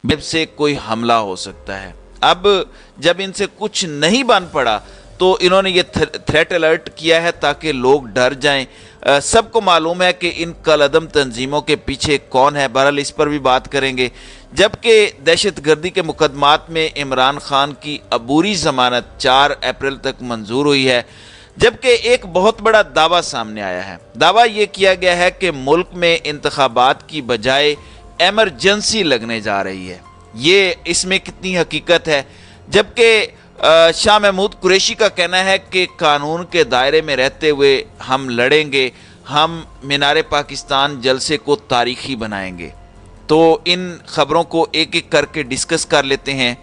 जब से कोई हमला हो सकता है। अब जब इनसे कुछ नहीं बन पड़ा तो इन्होंने ये थ्रेट अलर्ट किया है ताकि लोग डर जाएं। सबको मालूम है कि इन कलअदम तंजीमों के पीछे कौन है, बहरहाल इस पर भी बात करेंगे। जबकि दहशतगर्दी के मुकदमात में इमरान खान की अबूरी ज़मानत 4 अप्रैल तक मंजूर हुई है, जबकि एक बहुत बड़ा दावा सामने आया है। दावा ये किया गया है कि मुल्क में इंतखाबात की बजाय एमरजेंसी लगने जा रही है। ये इसमें कितनी हकीकत है? जबकि शाह महमूद कुरैशी का कहना है कि कानून के दायरे में रहते हुए हम लड़ेंगे, हम मीनार पाकिस्तान जलसे को तारीखी बनाएंगे। तो इन खबरों को एक एक करके डिस्कस कर लेते हैं।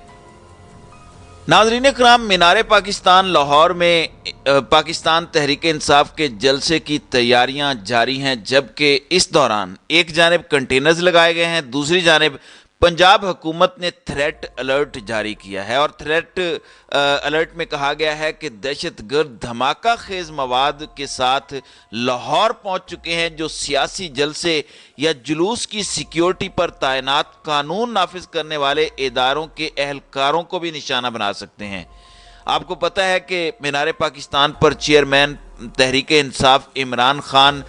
नाज़रीन इकराम, मीनार पाकिस्तान लाहौर में पाकिस्तान तहरीक इंसाफ के जलसे की तैयारियां जारी हैं, जबकि इस दौरान एक जानिब कंटेनर्स लगाए गए हैं, दूसरी जानिब पंजाब हुकूमत ने थ्रेट अलर्ट जारी किया है। और थ्रेट अलर्ट में कहा गया है कि दहशतगर्द धमाका खेज मवाद के साथ लाहौर पहुंच चुके हैं, जो सियासी जलसे या जुलूस की सिक्योरिटी पर तैनात कानून नाफिज करने वाले इदारों के एहलकारों को भी निशाना बना सकते हैं। आपको पता है कि मीनार पाकिस्तान पर चेयरमैन तहरीक इंसाफ इमरान खान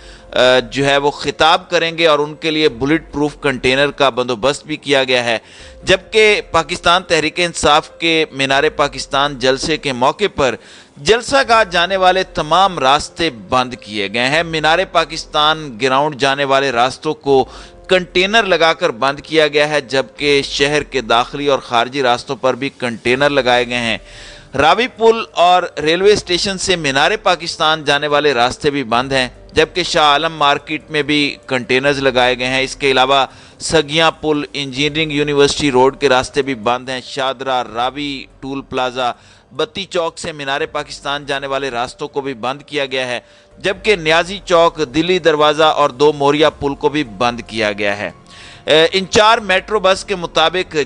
जो है वो खिताब करेंगे और उनके लिए बुलेट प्रूफ कंटेनर का बंदोबस्त भी किया गया है। जबकि पाकिस्तान तहरीक इंसाफ के मीनार पाकिस्तान जलसे के मौके पर जलसा गाह जाने वाले तमाम रास्ते बंद किए गए हैं। मीनार पाकिस्तान ग्राउंड जाने वाले रास्तों को कंटेनर लगाकर बंद किया गया है, जबकि शहर के दाखिली और खारजी रास्तों पर भी कंटेनर लगाए गए हैं। रावी पुल और रेलवे स्टेशन से मीनार पाकिस्तान जाने वाले रास्ते भी बंद हैं, जबकि शाह आलम मार्केट में भी कंटेनर्स लगाए गए हैं। इसके अलावा सगियां पुल, इंजीनियरिंग यूनिवर्सिटी रोड के रास्ते भी बंद हैं। शादरा, रावी, टूल प्लाजा, बत्ती चौक से मीनार पाकिस्तान जाने वाले रास्तों को भी बंद किया गया है, जबकि न्याजी चौक, दिल्ली दरवाज़ा और 2 मोरिया पुल को भी बंद किया गया है। इन 4 मेट्रो बस के मुताबिक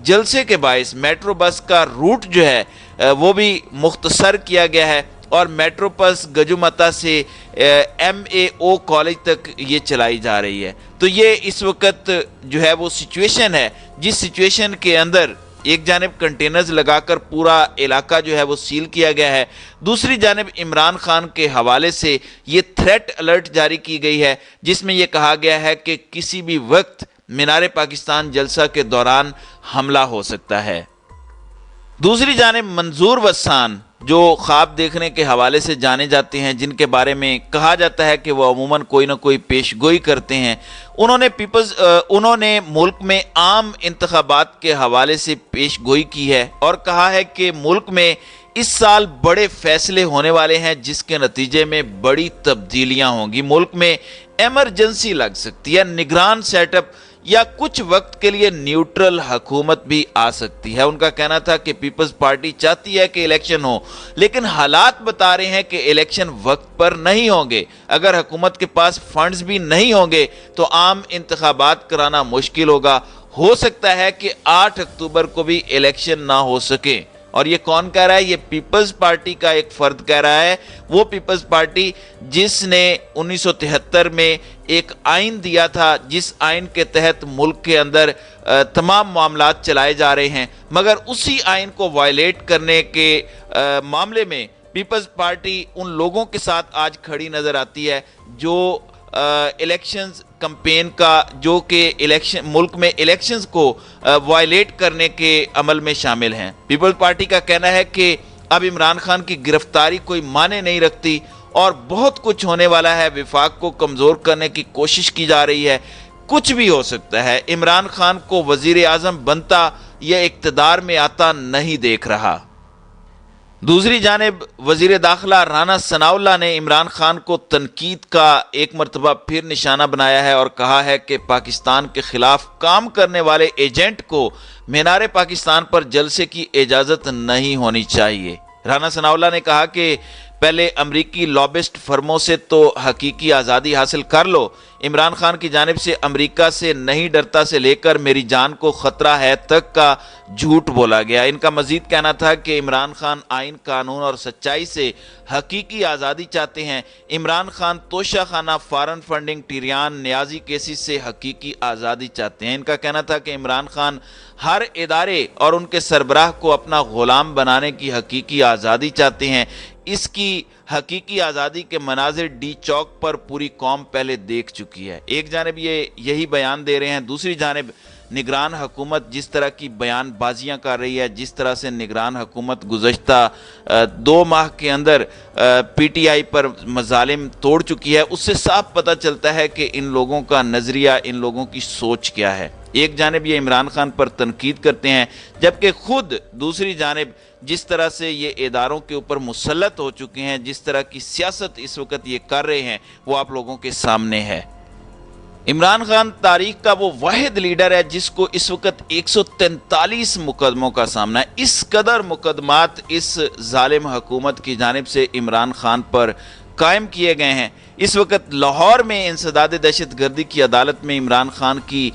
जलसे के बायस मेट्रो बस का रूट जो है वो भी मुख्तसर किया गया है और मेट्रो बस गजुमता से MAO कॉलेज तक ये चलाई जा रही है। तो ये इस वक्त जो है वो सिचुएशन है, जिस सिचुएशन के अंदर एक जानिब कंटेनर्स लगाकर पूरा इलाका जो है वो सील किया गया है, दूसरी जानिब इमरान खान के हवाले से ये थ्रेट अलर्ट जारी की गई है, जिसमें यह कहा गया है कि किसी भी वक्त मीनार पाकिस्तान जलसा के दौरान हमला हो सकता है। दूसरी जानिब मंजूर वसान, जो ख्वाब देखने के हवाले से जाने जाते हैं, जिनके बारे में कहा जाता है कि वो अमूमन कोई ना कोई पेशगोई करते हैं, उन्होंने मुल्क में आम इंतखाबात के हवाले से पेशगोई की है और कहा है कि मुल्क में इस साल बड़े फैसले होने वाले हैं, जिसके नतीजे में बड़ी तब्दीलियां होंगी। मुल्क में एमरजेंसी लग सकती है, निगरान सेटअप या कुछ वक्त के लिए न्यूट्रल हुकूमत भी आ सकती है। उनका कहना था कि पीपल्स पार्टी चाहती है कि इलेक्शन हो, लेकिन हालात बता रहे हैं कि इलेक्शन वक्त पर नहीं होंगे। अगर हुकूमत के पास फंड्स भी नहीं होंगे तो आम इंतखाबात कराना मुश्किल होगा। हो सकता है कि 8 अक्टूबर को भी इलेक्शन ना हो सके। और ये कौन कह रहा है? ये पीपल्स पार्टी का एक फर्द कह रहा है, वो पीपल्स पार्टी जिसने 1973 में एक आइन दिया था, जिस आइन के तहत मुल्क के अंदर तमाम मामलात चलाए जा रहे हैं, मगर उसी आइन को वायलेट करने के मामले में पीपल्स पार्टी उन लोगों के साथ आज खड़ी नजर आती है जो इलेक्शंस कैंपेन का, जो कि इलेक्शन मुल्क में इलेक्शंस को वायलेट करने के अमल में शामिल हैं। पीपल्स पार्टी का कहना है कि अब इमरान खान की गिरफ्तारी कोई माने नहीं रखती और बहुत कुछ होने वाला है। विफाक को कमज़ोर करने की कोशिश की जा रही है, कुछ भी हो सकता है। इमरान खान को वज़ीर आज़म बनता या इक़्तिदार में आता नहीं देख रहा। दूसरी जानिब वज़ीर दाखिला राना सनाउल्लाह ने इमरान खान को तनकीद का एक मरतबा फिर निशाना बनाया है और कहा है कि पाकिस्तान के खिलाफ काम करने वाले एजेंट को मीनार पाकिस्तान पर जलसे की इजाज़त नहीं होनी चाहिए। राना सनाउल्लाह ने कहा कि पहले अमरीकी लॉबिस्ट फर्मों से तो हकीकी आज़ादी हासिल कर लो। इमरान खान की जानिब से अमरीका से नहीं डरता से लेकर मेरी जान को ख़तरा है तक का झूठ बोला गया। इनका मजीद कहना था कि इमरान खान आइन, कानून और सच्चाई से हकीकी आज़ादी चाहते हैं। इमरान खान तोशा खाना, फॉरेन फंडिंग, टिरियान, न्याजी केसेस से हकीकी आज़ादी चाहते हैं। इनका कहना था कि इमरान खान हर इदारे और उनके सरबराह को अपना ग़ुलाम बनाने की हकीकी आज़ादी चाहते हैं। इसकी हकीकी आज़ादी के मनाजिर डी चौक पर पूरी कौम पहले देख चुकी है। एक जानिब ये यही बयान दे रहे हैं, दूसरी जानिब निगरान हुकूमत जिस तरह की बयानबाजियाँ कर रही है, जिस तरह से निगरान हुकूमत गुज़श्ता 2 माह के अंदर PTI पर मज़ालिम तोड़ चुकी है, उससे साफ पता चलता है कि इन लोगों का नज़रिया, इन लोगों की सोच क्या है। एक जानिब ये इमरान खान पर तनकीद करते हैं, जबकि खुद दूसरी जानिब जिस तरह से ये इदारों के ऊपर मुसल्लत हो चुके हैं, जिस तरह की सियासत इस वक्त ये कर रहे हैं, वो आप लोगों के सामने है। इमरान खान तारीख का वो वाहिद लीडर है जिसको इस वक्त 143 मुकदमों का सामना है। इस कदर मुकदमात इस जालिम हुकूमत की जानिब से इमरान खान पर कायम किए गए हैं। इस वक्त लाहौर में इंसदाद दहशत गर्दी की अदालत में इमरान खान की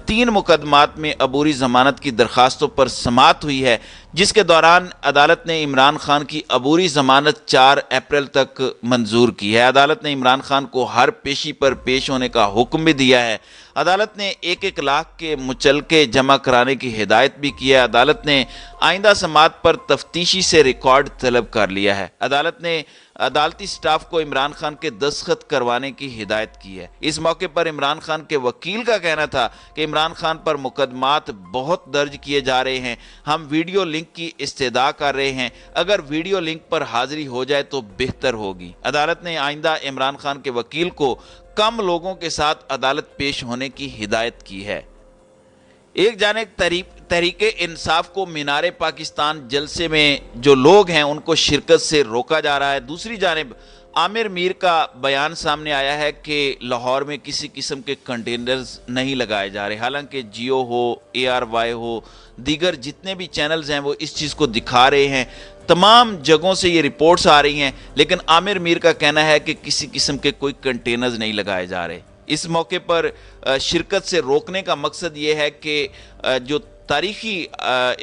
3 मुकदमात में अबूरी ज़मानत की दरख्वास्तों पर समाअत हुई है, जिसके दौरान अदालत ने इमरान खान की अबूरी ज़मानत 4 अप्रैल तक मंजूर की है। अदालत ने इमरान खान को हर पेशी पर पेश होने का हुक्म भी दिया है। अदालत ने 1-1 लाख के मुचलके जमा कराने की हिदायत भी की है। अदालत ने आइंदा समाअत पर तफ्तीशी से रिकॉर्ड तलब कर लिया है। अदालत ने अदालती स्टाफ को इमरान खान के दस्तखत करवाने की हिदायत की है। इस मौके पर इमरान खान के वकील का कहना था कि इमरान खान पर मुकदमात बहुत दर्ज किए जा रहे हैं, हम वीडियो लिंक की इस्तदा कर रहे हैं, अगर वीडियो लिंक पर हाजिरी हो जाए तो बेहतर होगी। अदालत ने आइंदा इमरान खान के वकील को कम लोगों के साथ अदालत पेश होने की हिदायत की है। एक जानिब तहरीके इंसाफ को मीनारे पाकिस्तान जलसे में जो लोग हैं उनको शिरकत से रोका जा रहा है। दूसरी जानिब आमिर मीर का बयान सामने आया है कि लाहौर में किसी किस्म के कंटेनर्स नहीं लगाए जा रहे। हालांकि जियो हो, ARY हो, दीगर जितने भी चैनल्स हैं वो इस चीज़ को दिखा रहे हैं, तमाम जगहों से ये रिपोर्ट्स आ रही हैं, लेकिन आमिर मीर का कहना है कि किसी किस्म के कोई कंटेनर्स नहीं लगाए जा रहे। इस मौके पर शिरकत से रोकने का मकसद ये है कि जो तारीखी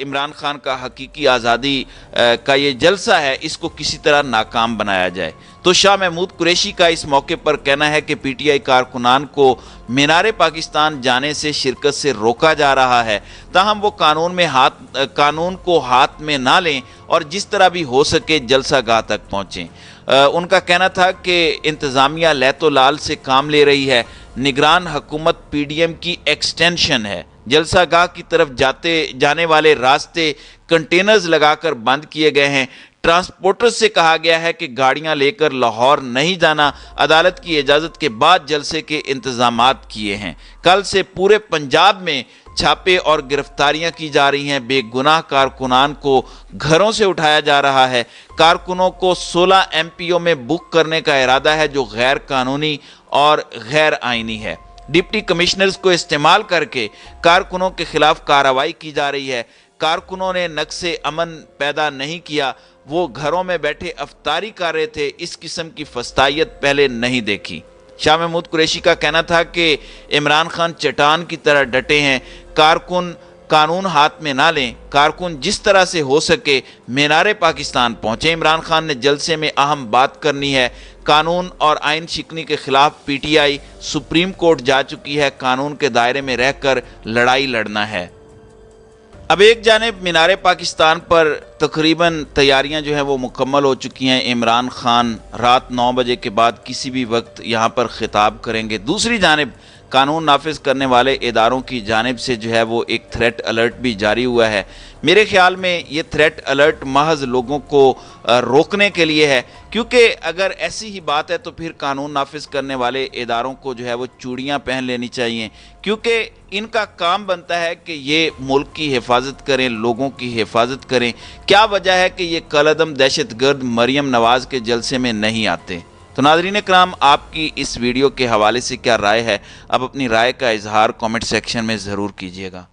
इमरान खान का हकीकी आज़ादी का ये जलसा है, इसको किसी तरह नाकाम बनाया जाए। तो शाह महमूद कुरैशी का इस मौके पर कहना है कि PTI कारकुनान को मीनारे पाकिस्तान जाने से शिरकत से रोका जा रहा है, ताहम वो कानून को हाथ में ना लें और जिस तरह भी हो सके जलसा गाह तक पहुँचें। उनका कहना था कि इंतज़ामिया लैतो लाल से काम ले रही है, निगरान हुकूमत PDM की एक्सटेंशन है, जलसा गाह की तरफ जाने वाले रास्ते कंटेनर्स लगाकर बंद किए गए हैं। ट्रांसपोर्टर से कहा गया है कि गाड़ियां लेकर लाहौर नहीं जाना, अदालत की इजाज़त के बाद जलसे के इंतजामात किए हैं। कल से पूरे पंजाब में छापे और गिरफ्तारियां की जा रही हैं। बेगुनाह कारकुनान को घरों से उठाया जा रहा है। कारकुनों को 16 MPO में बुक करने का इरादा है जो गैर कानूनी और गैर आइनी है। डिप्टी कमिश्नर्स को इस्तेमाल करके कारकुनों के खिलाफ कार्रवाई की जा रही है। कारकुनों ने नक्शे अमन पैदा नहीं किया, वो घरों में बैठे अफ्तारी कर रहे थे। इस किस्म की फस्तायत पहले नहीं देखी। शाह महमूद कुरैशी का कहना था कि इमरान खान चट्टान की तरह डटे हैं, कारकुन कानून हाथ में ना लें, कारकुन जिस तरह से हो सके मीनारे पाकिस्तान पहुँचे। इमरान खान ने जलसे में अहम बात करनी है। कानून और आइन शिकनी के खिलाफ PTI सुप्रीम कोर्ट जा चुकी है, कानून के दायरे में रहकर लड़ाई लड़ना है। अब एक जानिब मीनारे पाकिस्तान पर तकरीबन तैयारियां जो हैं वो मुकम्मल हो चुकी हैं। इमरान खान रात 9 बजे के बाद किसी भी वक्त यहाँ पर खिताब करेंगे। दूसरी जानिब कानून नाफिज करने वाले इदारों की जानिब से जो है वो एक थ्रेट अलर्ट भी जारी हुआ है। मेरे ख्याल में ये थ्रेट अलर्ट महज लोगों को रोकने के लिए है, क्योंकि अगर ऐसी ही बात है तो फिर कानून नाफिज करने वाले इदारों को जो है वो चूड़ियाँ पहन लेनी चाहिए, क्योंकि इनका काम बनता है कि ये मुल्क की हिफाजत करें, लोगों की हिफाजत करें। क्या वजह है कि ये कलअदम दहशतगर्द मरियम नवाज़ के जलसे में नहीं आते? तो नाज़रीन कराम, आपकी इस वीडियो के हवाले से क्या राय है? आप अपनी राय का इजहार कमेंट सेक्शन में ज़रूर कीजिएगा।